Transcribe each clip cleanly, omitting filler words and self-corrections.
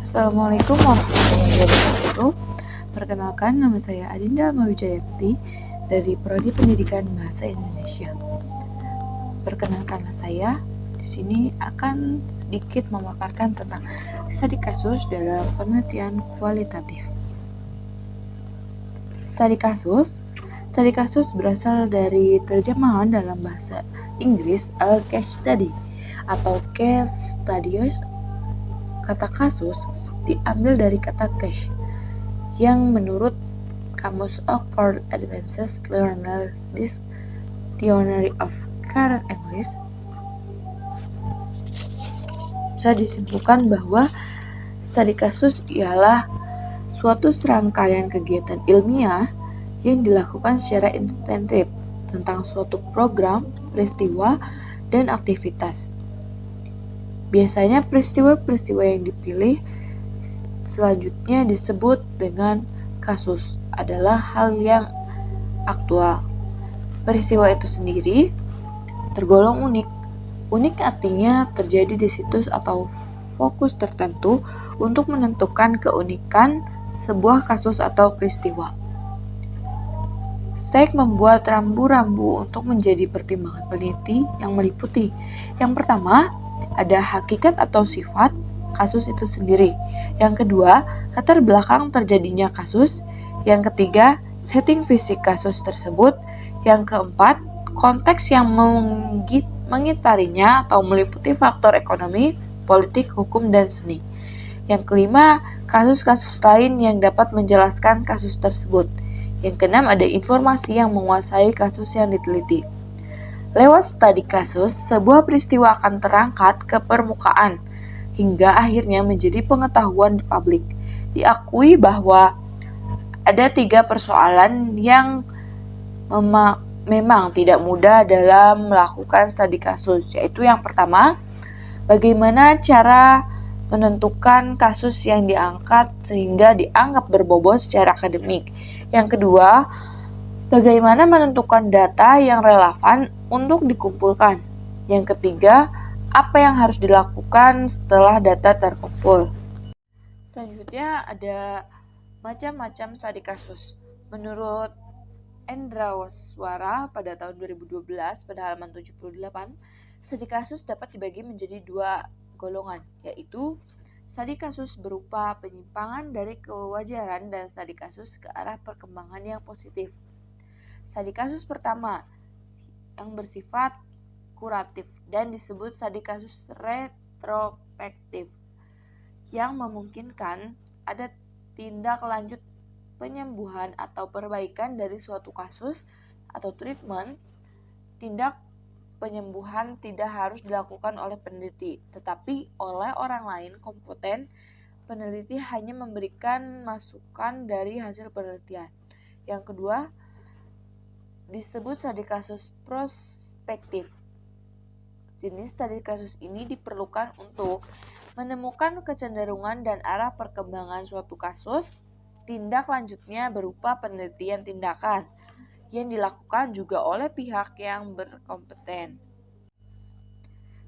Assalamualaikum warahmatullahi wabarakatuh. Perkenalkan, nama saya Adinda Almawijayanti dari Prodi Pendidikan Bahasa Indonesia. Perkenalkanlah saya, di sini akan sedikit memaparkan tentang studi kasus dalam penelitian kualitatif. Studi kasus berasal dari terjemahan dalam bahasa Inggris case study atau case studies. Kata kasus diambil dari kata case yang menurut Kamus Oxford Advanced Learner Dictionary of Current English bisa disimpulkan bahwa studi kasus ialah suatu serangkaian kegiatan ilmiah yang dilakukan secara intensif tentang suatu program, peristiwa, dan aktivitas. Biasanya peristiwa-peristiwa yang dipilih selanjutnya disebut dengan kasus adalah hal yang aktual. Peristiwa itu sendiri tergolong unik. Unik artinya terjadi di situs atau fokus tertentu untuk menentukan keunikan sebuah kasus atau peristiwa. Stake membuat rambu-rambu untuk menjadi pertimbangan peneliti yang meliputi. Yang pertama, ada hakikat atau sifat kasus itu sendiri. Yang kedua, latar belakang terjadinya kasus. Yang ketiga, setting fisik kasus tersebut. Yang keempat, konteks yang mengitarinya atau meliputi faktor ekonomi, politik, hukum, dan seni. Yang kelima, kasus-kasus lain yang dapat menjelaskan kasus tersebut. Yang keenam, ada informasi yang menguasai kasus yang diteliti. Lewat studi kasus, sebuah peristiwa akan terangkat ke permukaan hingga akhirnya menjadi pengetahuan di publik. Diakui bahwa ada 3 persoalan yang memang tidak mudah dalam melakukan studi kasus, yaitu yang pertama, bagaimana cara menentukan kasus yang diangkat sehingga dianggap berbobot secara akademik. Yang kedua, bagaimana menentukan data yang relevan untuk dikumpulkan. Yang ketiga, apa yang harus dilakukan setelah data terkumpul. Selanjutnya ada macam-macam studi kasus. Menurut Endrawaswara pada tahun 2012 pada halaman 78, studi kasus dapat dibagi menjadi 2 golongan, yaitu studi kasus berupa penyimpangan dari kewajaran dan studi kasus ke arah perkembangan yang positif. Studi kasus pertama yang bersifat kuratif dan disebut studi kasus retrospektif yang memungkinkan ada tindak lanjut penyembuhan atau perbaikan dari suatu kasus atau treatment. Tindak penyembuhan tidak harus dilakukan oleh peneliti, tetapi oleh orang lain kompeten. Peneliti hanya memberikan masukan dari hasil penelitian. Yang kedua, disebut studi kasus prospektif. Jenis studi kasus ini diperlukan untuk menemukan kecenderungan dan arah perkembangan suatu kasus. Tindak lanjutnya berupa penelitian tindakan yang dilakukan juga oleh pihak yang berkompeten.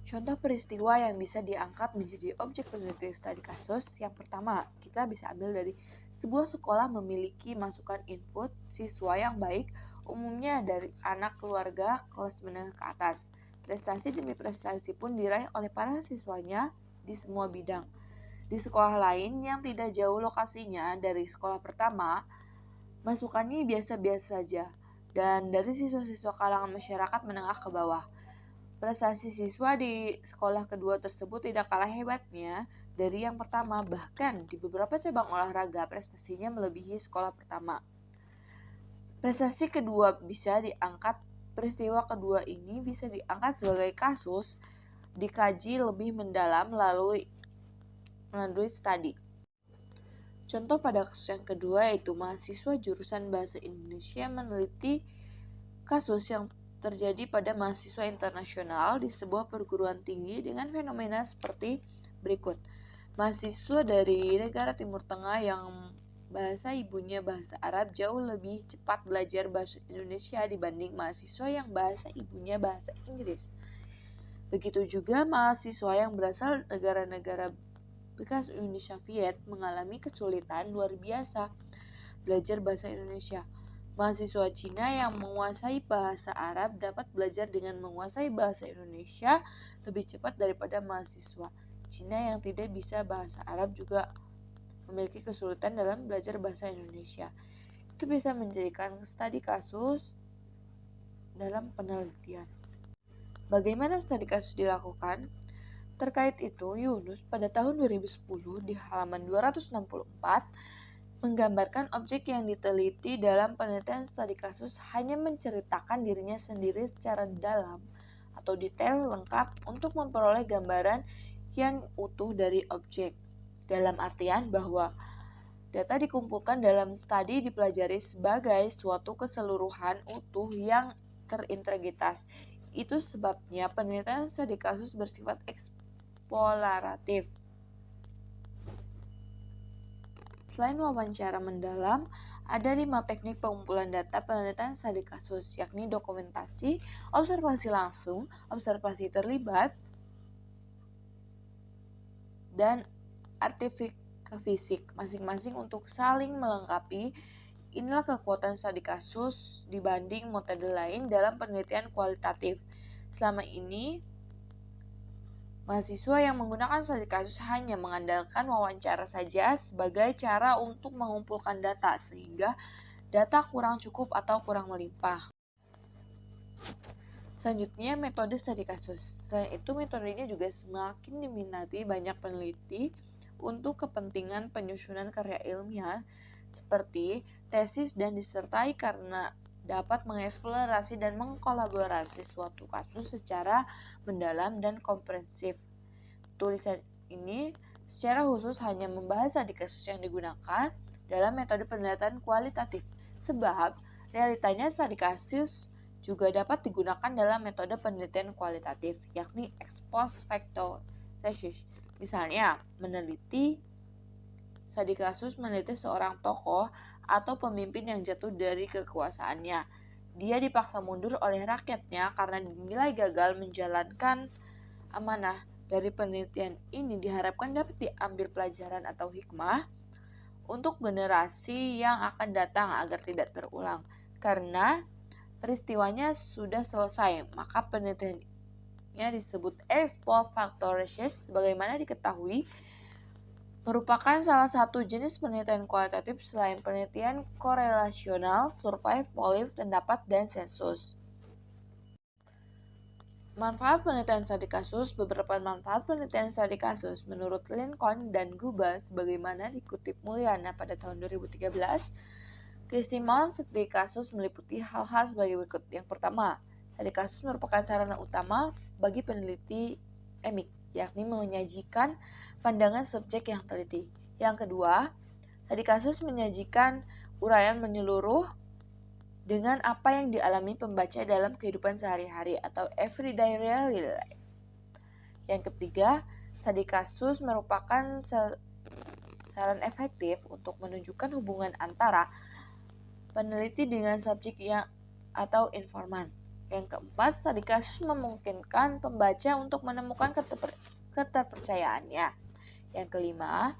Contoh peristiwa yang bisa diangkat menjadi objek penelitian studi kasus. Yang pertama, kita bisa ambil dari sebuah sekolah memiliki masukan input siswa yang baik, umumnya dari anak keluarga kelas menengah ke atas. Prestasi demi prestasi pun diraih oleh para siswanya di semua bidang. Di sekolah lain yang tidak jauh lokasinya dari sekolah pertama, masukannya biasa-biasa saja, dan dari siswa-siswa kalangan masyarakat menengah ke bawah. Prestasi siswa di sekolah kedua tersebut tidak kalah hebatnya dari yang pertama, bahkan di beberapa cabang olahraga prestasinya melebihi sekolah pertama. Prestasi kedua bisa diangkat, peristiwa kedua ini bisa diangkat sebagai kasus, dikaji lebih mendalam melalui studi. Contoh pada kasus yang kedua yaitu mahasiswa jurusan Bahasa Indonesia meneliti kasus yang terjadi pada mahasiswa internasional di sebuah perguruan tinggi dengan fenomena seperti berikut. Mahasiswa dari negara Timur Tengah yang bahasa ibunya bahasa Arab jauh lebih cepat belajar bahasa Indonesia dibanding mahasiswa yang bahasa ibunya bahasa Inggris. Begitu juga mahasiswa yang berasal negara-negara bekas Uni Soviet mengalami kesulitan luar biasa belajar bahasa Indonesia. Mahasiswa Cina yang menguasai bahasa Arab dapat belajar dengan menguasai bahasa Indonesia lebih cepat daripada mahasiswa Cina yang tidak bisa bahasa Arab juga memiliki kesulitan dalam belajar bahasa Indonesia. Itu bisa menjadikan studi kasus dalam penelitian. Bagaimana studi kasus dilakukan? Terkait itu, Yunus pada tahun 2010 di halaman 264 menggambarkan objek yang diteliti dalam penelitian studi kasus hanya menceritakan dirinya sendiri secara dalam atau detail lengkap untuk memperoleh gambaran yang utuh dari objek. Dalam artian bahwa data dikumpulkan dalam studi dipelajari sebagai suatu keseluruhan utuh yang terintegritas. Itu sebabnya penelitian studi kasus bersifat eksploratif. Selain wawancara mendalam, ada 5 teknik pengumpulan data penelitian studi kasus, yakni dokumentasi, observasi langsung, observasi terlibat, dan artefak fisik, masing-masing untuk saling melengkapi. Inilah kekuatan studi kasus dibanding metode lain dalam penelitian kualitatif. Selama ini, mahasiswa yang menggunakan studi kasus hanya mengandalkan wawancara saja sebagai cara untuk mengumpulkan data, sehingga data kurang cukup atau kurang melimpah. Selanjutnya, metode studi kasus. Selain itu, metode ini juga semakin diminati banyak peneliti untuk kepentingan penyusunan karya ilmiah seperti tesis dan disertai karena dapat mengeksplorasi dan mengkolaborasi suatu kasus secara mendalam dan komprehensif. Tulisan ini secara khusus hanya membahas studi kasus yang digunakan dalam metode penelitian kualitatif, sebab realitanya studi kasus juga dapat digunakan dalam metode penelitian kualitatif, yakni ex post facto research. Misalnya, studi kasus meneliti seorang tokoh atau pemimpin yang jatuh dari kekuasaannya. Dia dipaksa mundur oleh rakyatnya karena dinilai gagal menjalankan amanah. Dari penelitian ini diharapkan dapat diambil pelajaran atau hikmah untuk generasi yang akan datang agar tidak terulang. Karena peristiwanya sudah selesai, maka penelitiannya disebut ex post facto research. Sebagaimana diketahui, merupakan salah satu jenis penelitian kualitatif selain penelitian korelasional, survei, polling, pendapat, dan sensus. Manfaat penelitian studi kasus. Beberapa manfaat penelitian studi kasus menurut Lincoln dan Guba sebagaimana dikutip Mulyana pada tahun 2013. Keistimewaan studi kasus meliputi hal-hal sebagai berikut. Yang pertama, studi kasus merupakan sarana utama bagi peneliti emik, yakni menyajikan pandangan subjek yang teliti. Yang kedua, studi kasus menyajikan uraian menyeluruh dengan apa yang dialami pembaca dalam kehidupan sehari-hari atau everyday real life. Yang ketiga, studi kasus merupakan saran efektif untuk menunjukkan hubungan antara peneliti dengan subjek yang atau informan. Yang keempat, studi kasus memungkinkan pembaca untuk menemukan keterpercayaannya. Yang kelima,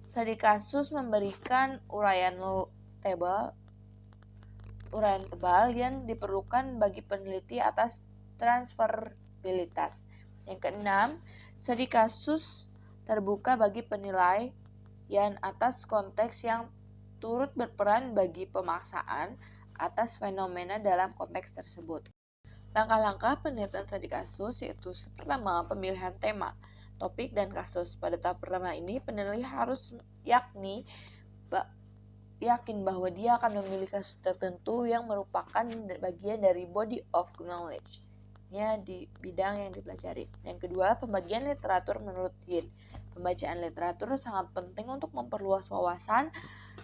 studi kasus memberikan uraian tebal yang diperlukan bagi peneliti atas transferabilitas. Yang keenam, studi kasus terbuka bagi penilaian atas konteks yang turut berperan bagi pemaksaan atas fenomena dalam konteks tersebut. Langkah-langkah penelitian studi kasus yaitu pertama, pemilihan tema, topik, dan kasus. Pada tahap pertama ini, peneliti harus yakin bahwa dia akan memilih kasus tertentu yang merupakan bagian dari body of knowledge-nya di bidang yang dipelajari. Yang kedua, pembagian literatur menurut Yin. Pembacaan literatur sangat penting untuk memperluas wawasan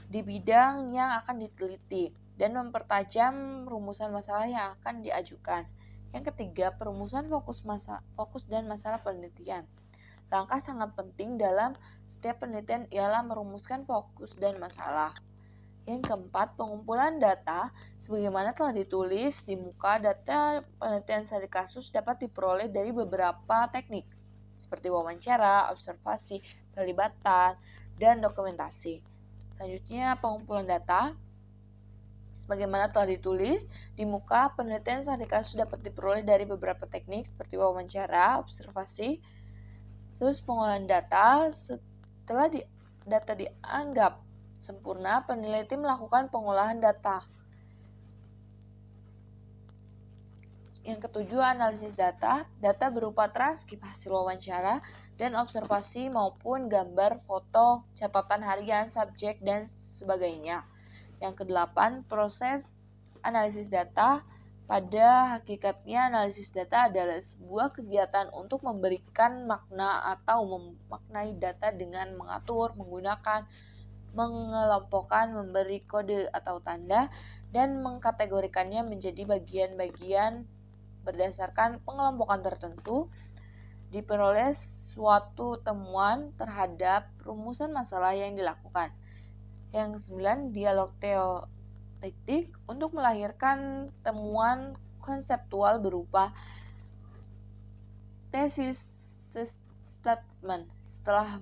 di bidang yang akan diteliti dan mempertajam rumusan masalah yang akan diajukan. Yang ketiga, perumusan fokus dan masalah penelitian. Langkah sangat penting dalam setiap penelitian ialah merumuskan fokus dan masalah. Yang keempat, pengumpulan data. Sebagaimana telah ditulis di muka, data penelitian studi kasus dapat diperoleh dari beberapa teknik, seperti wawancara, observasi, pelibatan, dan dokumentasi. Selanjutnya, pengumpulan data. Sebagaimana telah ditulis di muka, penelitian studi kasus dapat diperoleh dari beberapa teknik seperti wawancara, observasi, terus pengolahan data. Setelah data dianggap sempurna, peneliti melakukan pengolahan data. Yang ketujuh, analisis data. Data berupa transkrip hasil wawancara dan observasi maupun gambar, foto, catatan harian, subjek, dan sebagainya. Yang kedelapan, proses analisis data. Pada hakikatnya, analisis data adalah sebuah kegiatan untuk memberikan makna atau memaknai data dengan mengatur, menggunakan, mengelompokkan, memberi kode atau tanda, dan mengkategorikannya menjadi bagian-bagian berdasarkan pengelompokan tertentu. Diperoleh suatu temuan terhadap rumusan masalah yang dilakukan. Yang ke-9, dialog teoretik untuk melahirkan temuan konseptual berupa tesis statement. Setelah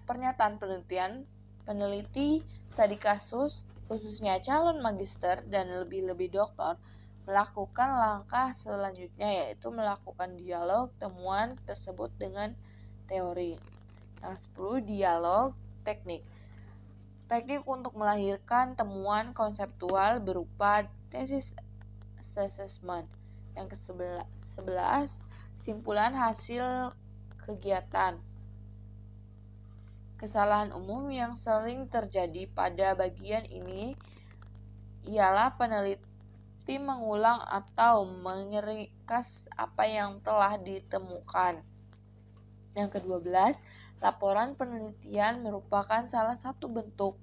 pernyataan penelitian, peneliti studi kasus, khususnya calon magister dan lebih-lebih doktor, melakukan langkah selanjutnya, yaitu melakukan dialog temuan tersebut dengan teori. Yang 10, dialog teknik. Teknik untuk melahirkan temuan konseptual berupa tesis assessment. Yang ke-11, simpulan hasil kegiatan. Kesalahan umum yang sering terjadi pada bagian ini ialah peneliti mengulang atau meringkas apa yang telah ditemukan. Yang ke-12, laporan penelitian merupakan salah satu bentuk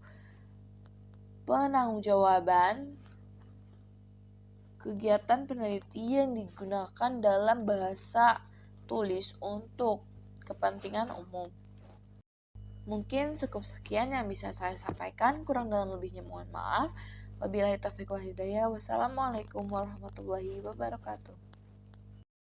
penanggung-jawaban kegiatan peneliti yang digunakan dalam bahasa tulis untuk kepentingan umum. Mungkin cukup sekian yang bisa saya sampaikan, kurang dan lebihnya mohon maaf. Wabillahi taufiq wal hidayah. Wassalamualaikum warahmatullahi wabarakatuh.